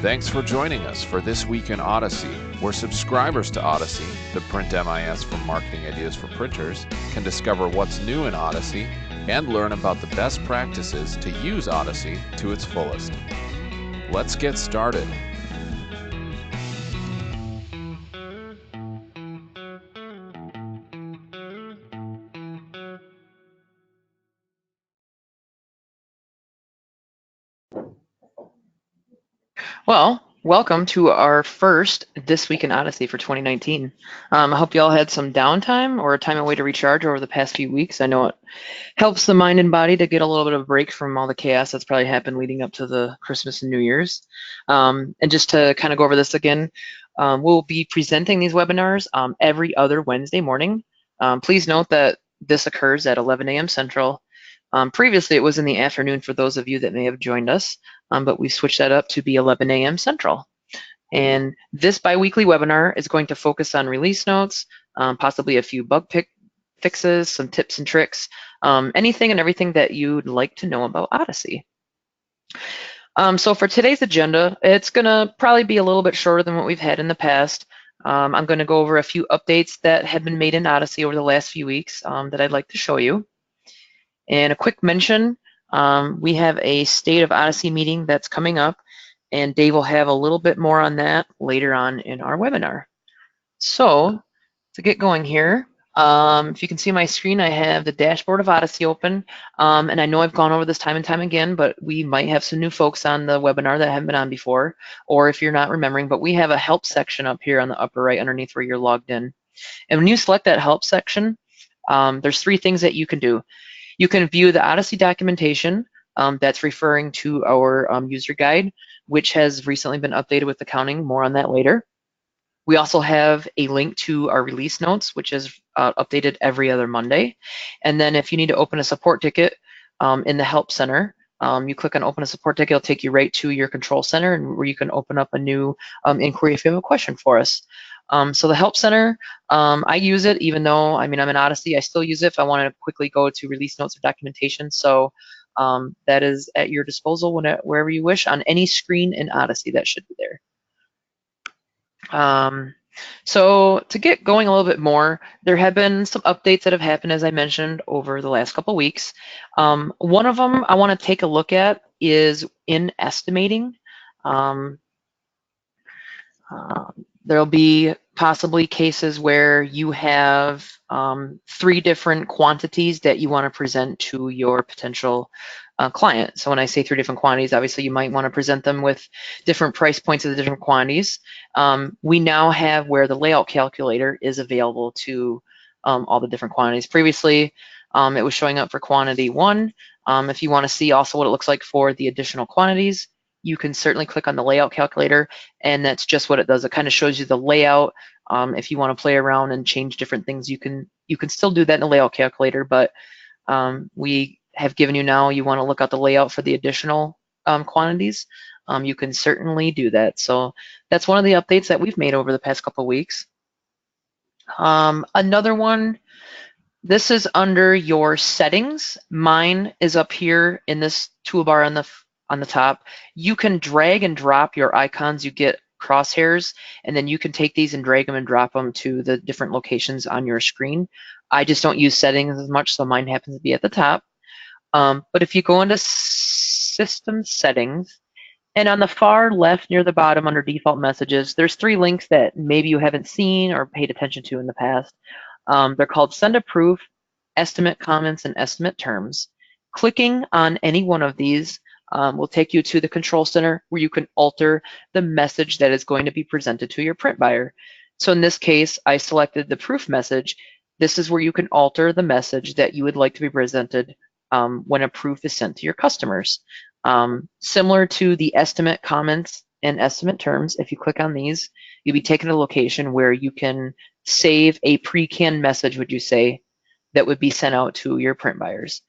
Thanks for joining us for This Week in Odyssey, where subscribers to Odyssey, the print MIS for marketing ideas for printers, can discover what's new in Odyssey and learn about the best practices to use Odyssey to its fullest. Let's get started. Well, welcome to our first This Week in Odyssey for 2019. I hope you all had some downtime or time away to recharge over the past few weeks. I know it helps the mind and body to get a little bit of a break from all the chaos that's probably happened leading up to the Christmas and New Year's. And just to kind of go over this again, we'll be presenting these webinars every other Wednesday morning. Please note that this occurs at 11 a.m. Central. Previously, it was in the afternoon for those of you that may have joined us, but we switched that up to be 11 a.m. Central. And this biweekly webinar is going to focus on release notes, possibly a few bug fixes, some tips and tricks, anything and everything that you'd like to know about Odyssey. So for today's agenda, it's going to probably be a little bit shorter than what we've had in the past. I'm going to go over a few updates that have been made in Odyssey over the last few weeks that I'd like to show you. And a quick mention, we have a State of Odyssey meeting that's coming up, and Dave will have a little bit more on that later on in our webinar. So to get going here, if you can see my screen, I have the dashboard of Odyssey open, and I know I've gone over this time and time again, but we might have some new folks on the webinar that haven't been on before, or if you're not remembering, but we have a help section up here on the upper right underneath where you're logged in. And when you select that help section, there's three things that you can do. You can view the Odyssey documentation that's referring to our user guide, which has recently been updated with accounting. More on that later. We also have a link to our release notes, which is updated every other Monday. And then if you need to open a support ticket in the Help Center, you click on Open a Support Ticket, it'll take you right to your Control Center, and where you can open up a new inquiry if you have a question for us. So the Help Center, I use it even though, I'm in Odyssey, I still use it if I want to quickly go to release notes or documentation. So that is at your disposal wherever you wish on any screen in Odyssey that should be there. So to get going a little bit more, there have been some updates that have happened, as I mentioned, over the last couple of weeks. One of them I want to take a look at is in estimating. There'll be possibly cases where you have 3 different quantities that you want to present to your potential client. So when I say 3 different quantities, obviously you might want to present them with different price points of the different quantities. We now have where the layout calculator is available to all the different quantities. Previously, it was showing up for quantity 1. If you want to see also what it looks like for the additional quantities, you can certainly click on the layout calculator, and that's just what it does. It kind of shows you the layout. If you want to play around and change different things, you can still do that in the layout calculator, but we have given you now, you want to look at the layout for the additional quantities, you can certainly do that. So that's one of the updates that we've made over the past couple of weeks. Another one, this is under your settings. Mine is up here in this toolbar on the top. You can drag and drop your icons. You get crosshairs, and then you can take these and drag them and drop them to the different locations on your screen. I just don't use settings as much, so mine happens to be at the top. But if you go into System Settings, and on the far left near the bottom under Default Messages, there's 3 links that maybe you haven't seen or paid attention to in the past. They're called Send a Proof, Estimate Comments, and Estimate Terms. Clicking on any one of these will take you to the Control Center where you can alter the message that is going to be presented to your print buyer. So in this case, I selected the proof message. This is where you can alter the message that you would like to be presented when a proof is sent to your customers. Similar to the estimate comments and estimate terms, if you click on these, you'll be taken to a location where you can save a pre-canned message, would you say, that would be sent out to your print buyers.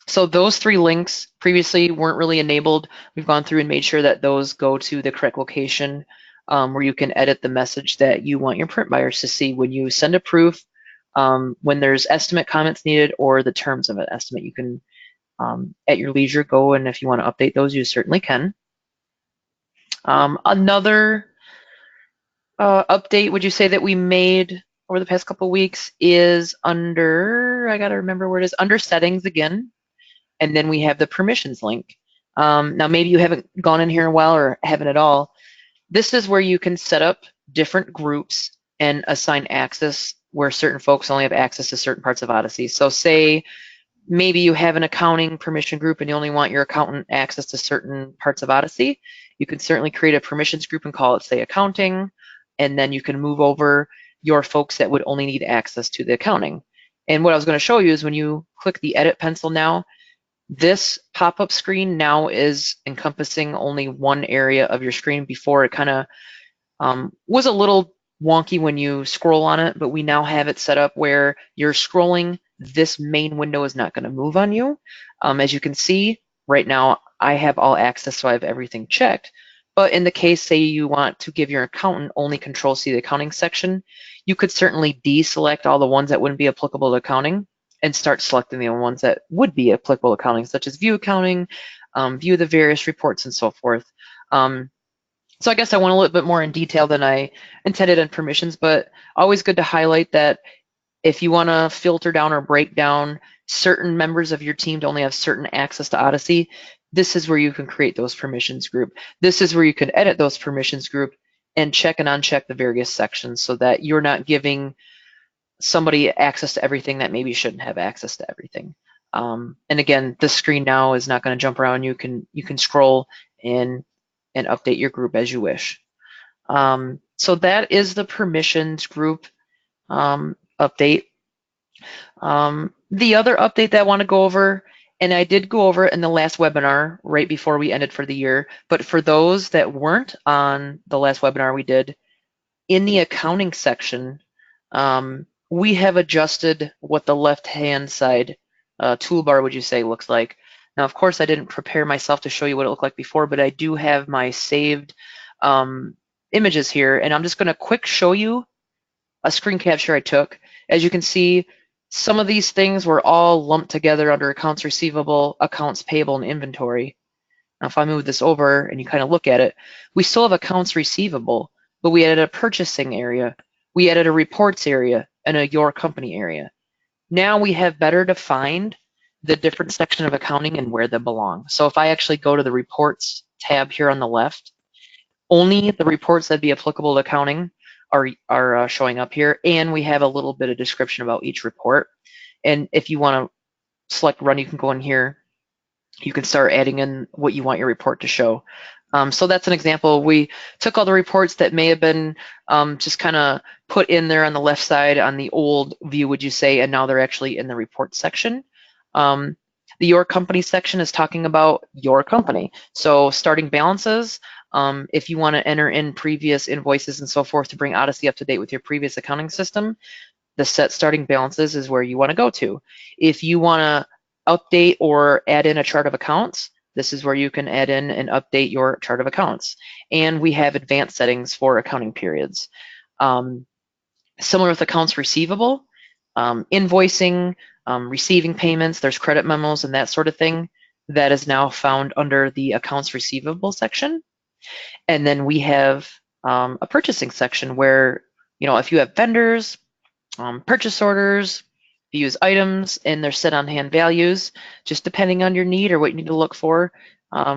So those 3 links previously weren't really enabled. We've gone through and made sure that those go to the correct location where you can edit the message that you want your print buyers to see when you send a proof, when there's estimate comments needed, or the terms of an estimate. You can, at your leisure, go, and if you want to update those, you certainly can. Another update, would you say, that we made over the past couple weeks is under, I gotta remember where it is, under settings again, and then we have the permissions link. Now maybe you haven't gone in here in a while or haven't at all. This is where you can set up different groups and assign access where certain folks only have access to certain parts of Odyssey. So say maybe you have an accounting permission group and you only want your accountant access to certain parts of Odyssey. You can certainly create a permissions group and call it, say, accounting, and then you can move over your folks that would only need access to the accounting. And what I was going to show you is when you click the edit pencil now, this pop-up screen now is encompassing only one area of your screen. Before, it kind of was a little wonky when you scroll on it, but we now have it set up where you're scrolling. This main window is not going to move on you. As you can see, right now I have all access, so I have everything checked. But in the case, say you want to give your accountant only control C, the accounting section, you could certainly deselect all the ones that wouldn't be applicable to accounting and start selecting the ones that would be applicable to accounting, such as view accounting, view the various reports, and so forth. So I guess I went a little bit more in detail than I intended in permissions, but always good to highlight that if you want to filter down or break down certain members of your team to only have certain access to Odyssey, this is where you can create those permissions group. This is where you can edit those permissions group and check and uncheck the various sections so that you're not giving somebody access to everything that maybe shouldn't have access to everything. And again, the screen now is not going to jump around. You can scroll and update your group as you wish. So that is the permissions group update. The other update that I want to go over, and I did go over it in the last webinar right before we ended for the year, but for those that weren't on the last webinar we did, in the accounting section, we have adjusted what the left-hand side toolbar, would you say, looks like. Now, of course, I didn't prepare myself to show you what it looked like before, but I do have my saved images here, and I'm just going to quick show you a screen capture I took. As you can see, some of these things were all lumped together under accounts receivable, accounts payable, and inventory. Now, if I move this over and you kind of look at it, we still have accounts receivable, but we added a purchasing area. We added a reports area and a your company area. Now we have better defined the different section of accounting and where they belong. So if I actually go to the reports tab here on the left, only the reports that be applicable to accounting are showing up here, and we have a little bit of description about each report. And if you want to select run, you can go in here. You can start adding in what you want your report to show. So that's an example. We took all the reports that may have been just kind of put in there on the left side on the old view, would you say, and now they're actually in the report section. The your company section is talking about your company. So starting balances, if you want to enter in previous invoices and so forth to bring Odyssey up to date with your previous accounting system, the set starting balances is where you want to go to. If you want to update or add in a chart of accounts, this is where you can add in and update your chart of accounts. And we have advanced settings for accounting periods. Similar with accounts receivable, invoicing, receiving payments, there's credit memos and that sort of thing that is now found under the accounts receivable section. And then we have a purchasing section where, if you have vendors, purchase orders, you use items, and they're set on hand values, just depending on your need or what you need to look for.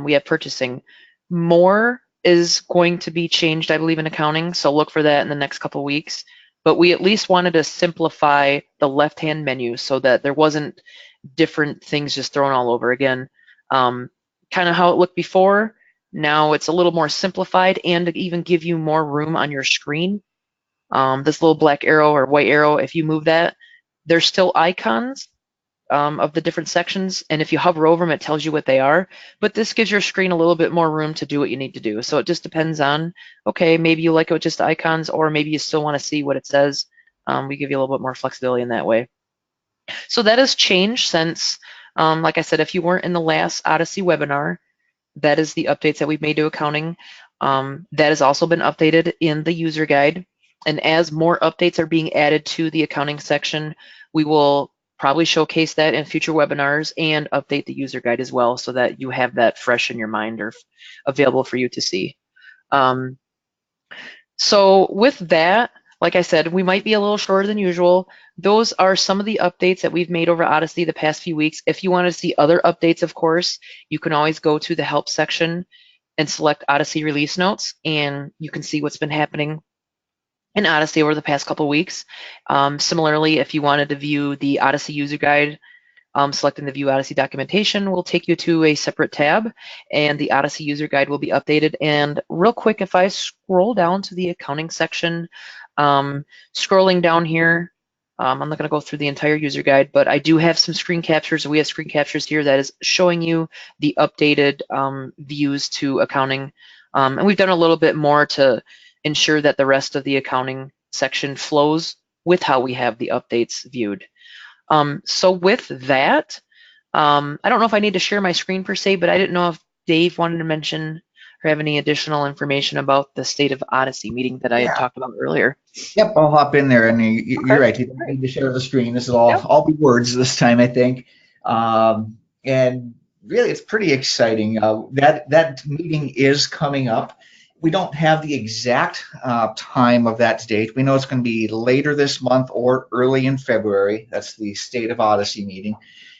We have purchasing. More is going to be changed, I believe, in accounting, so look for that in the next couple of weeks. But we at least wanted to simplify the left-hand menu so that there wasn't different things just thrown all over again. Kind of how it looked before. Now it's a little more simplified and to even give you more room on your screen. This little black arrow or white arrow, if you move that, there's still icons of the different sections, and if you hover over them, it tells you what they are, but this gives your screen a little bit more room to do what you need to do. So it just depends on, okay, maybe you like it with just icons, or maybe you still want to see what it says. We give you a little bit more flexibility in that way. So that has changed since, like I said, if you weren't in the last Odyssey webinar, that is the updates that we've made to accounting. That has also been updated in the user guide. And as more updates are being added to the accounting section, we will probably showcase that in future webinars and update the user guide as well so that you have that fresh in your mind or available for you to see. So with that, like I said, we might be a little shorter than usual. Those are some of the updates that we've made over Odyssey the past few weeks. If you want to see other updates, of course, you can always go to the help section and select Odyssey release notes, and you can see what's been happening in Odyssey over the past couple weeks. Similarly, if you wanted to view the Odyssey user guide, selecting the View Odyssey documentation will take you to a separate tab, and the Odyssey user guide will be updated. And real quick, if I scroll down to the accounting section, scrolling down here, I'm not going to go through the entire user guide, but I do have some screen captures. We have screen captures here that is showing you the updated views to accounting. And we've done a little bit more to ensure that the rest of the accounting section flows with how we have the updates viewed. So with that, I don't know if I need to share my screen per se, but I didn't know if Dave wanted to mention or have any additional information about the State of Odyssey meeting that I had talked about earlier. Yep, I'll hop in there, and you're Okay. right. You don't need to share the screen. This will Yep. all be words this time, I think. And really, it's pretty exciting. That meeting is coming up. We don't have the exact time of that date. We know it's going to be later this month or early in February. That's the State of Odyssey meeting.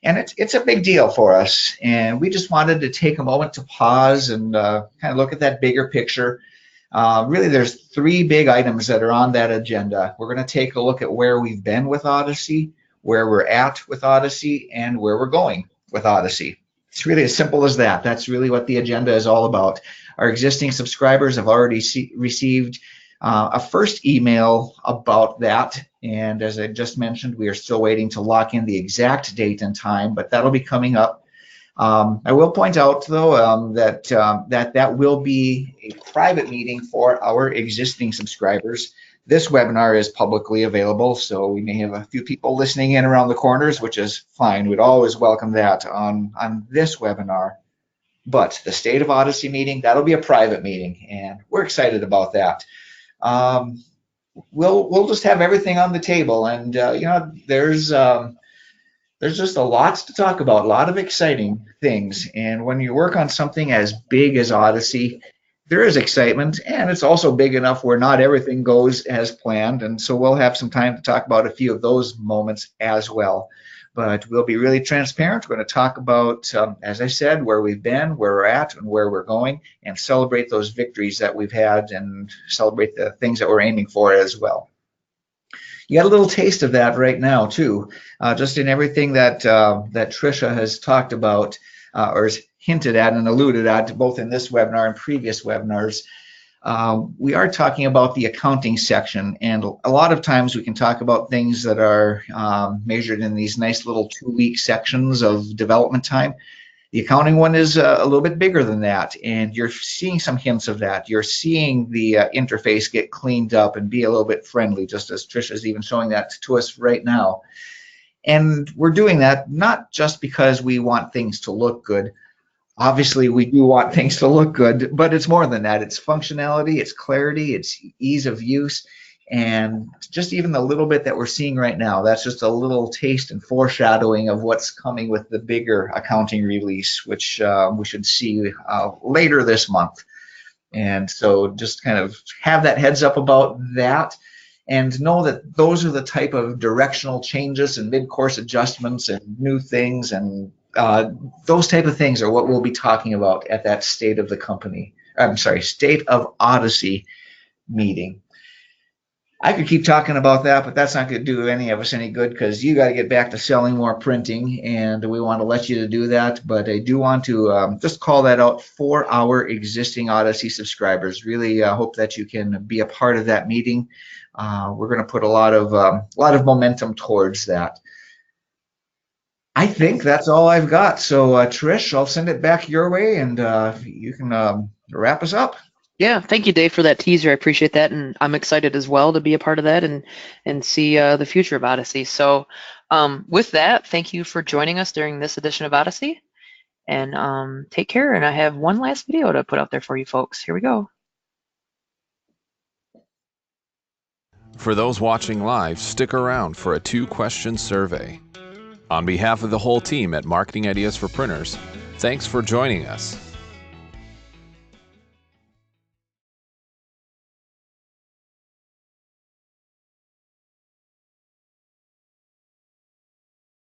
And it's a big deal for us. And we just wanted to take a moment to pause and kind of look at that bigger picture. Really, there's three big items that are on that agenda. We're going to take a look at where we've been with Odyssey, where we're at with Odyssey, and where we're going with Odyssey. It's really as simple as that. That's really what the agenda is all about. Our existing subscribers have already received a first email about that. And as I just mentioned, we are still waiting to lock in the exact date and time, but that'll be coming up. I will point out, though, that will be a private meeting for our existing subscribers. This webinar is publicly available, so we may have a few people listening in around the corners, which is fine. We'd always welcome that on this webinar. But the State of Odyssey meeting, that'll be a private meeting, and we're excited about that. We'll just have everything on the table, and there's just a lot to talk about, a lot of exciting things. And when you work on something as big as Odyssey, there is excitement, and it's also big enough where not everything goes as planned. And so we'll have some time to talk about a few of those moments as well. But we'll be really transparent. We're going to talk about, as I said, where we've been, where we're at, and where we're going, and celebrate those victories that we've had and celebrate the things that we're aiming for as well. You got a little taste of that right now, too, just in everything that Tricia has talked about or has hinted at and alluded at, both in this webinar and previous webinars. We are talking about the accounting section, and a lot of times we can talk about things that are measured in these nice little 2-week sections of development time. The accounting one is a little bit bigger than that, and you're seeing some hints of that. You're seeing the interface get cleaned up and be a little bit friendly, just as Trisha's even showing that to us right now. And we're doing that not just because we want things to look good. Obviously, we do want things to look good, but it's more than that. It's functionality, it's clarity, it's ease of use, and just even the little bit that we're seeing right now, that's just a little taste and foreshadowing of what's coming with the bigger accounting release, which we should see later this month. And so just kind of have that heads up about that, and know that those are the type of directional changes and mid-course adjustments and new things, and those type of things are what we'll be talking about at that State of Odyssey meeting. I could keep talking about that, but that's not going to do any of us any good, because you got to get back to selling more printing, and we want to let you to do that. But I do want to just call that out for our existing Odyssey subscribers. Really hope that you can be a part of that meeting. We're going to put a lot of momentum towards that. I think that's all I've got. So Trish, I'll send it back your way, and you can wrap us up. Yeah, thank you, Dave, for that teaser. I appreciate that, and I'm excited as well to be a part of that and see the future of Odyssey. So with that, thank you for joining us during this edition of Odyssey, and take care. And I have one last video to put out there for you folks. Here we go. For those watching live, stick around for a 2-question survey. On behalf of the whole team at Marketing Ideas for Printers, thanks for joining us.